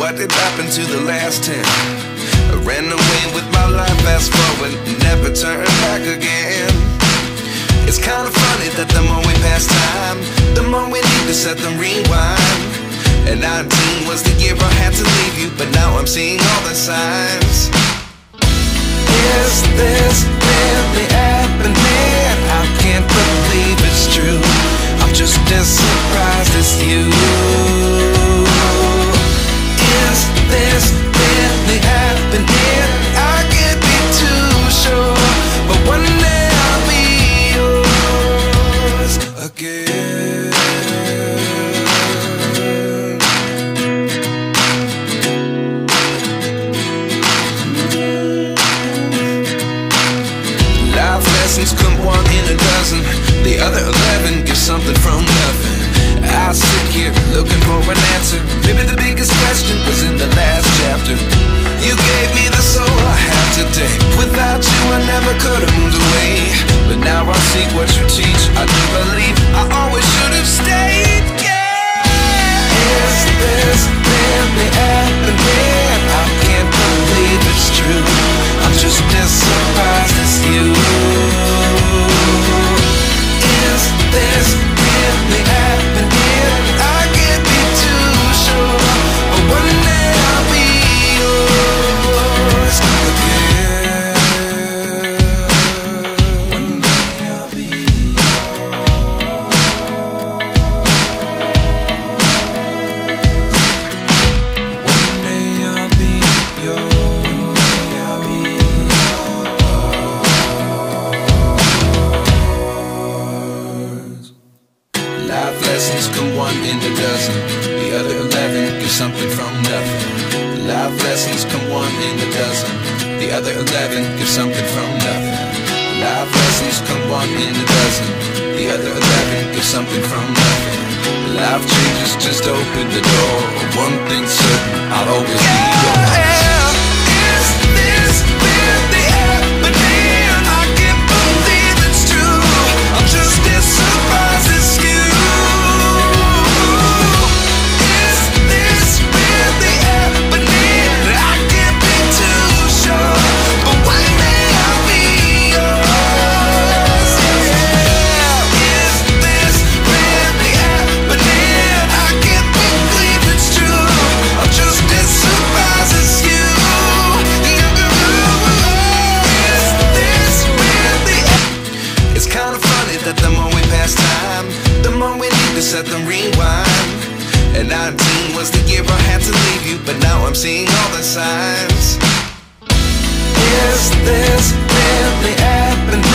what did happen to the last 10? I ran away with my life, fast forward, never turn back again. It's kind of funny that the more we pass time, the more we need to set them rewind. And 19 was the year I had to leave you, but now I'm seeing all the signs. Is this really happening? I can't believe it's true. I'm just as surprised as you. Is this really happening? I can't be too sure, but one day I'll be yours again. Life lessons come one in a dozen, the other 11 give something from nothing. I sit here looking for an answer. Maybe the biggest question was in the last chapter. You gave me the soul I have today. Without you I never could have moved away. But now I see what you teach. I do believe I always should have stayed. Yeah. Is this really happening? I can't believe it's true. I'm just as surprised as you. Is this really happening? I can't be too sure, but one day I'll be yours again. One day I'll be yours. One day I'll be yours. I'll be yours. Life lessons come one in a dozen, the other 11 give something from nothing. Life lessons come one in a dozen, the other 11 give something from nothing. Life lessons come one in a dozen, the other 11 give something from nothing. Life changes, just open the door. One thing's certain, I'll always be yours. Is this really happening? I can't believe it's true. I'm just as surprised as you. Set them rewind. And 19 was the year I had to leave you, but now I'm seeing all the signs. Is this really happening?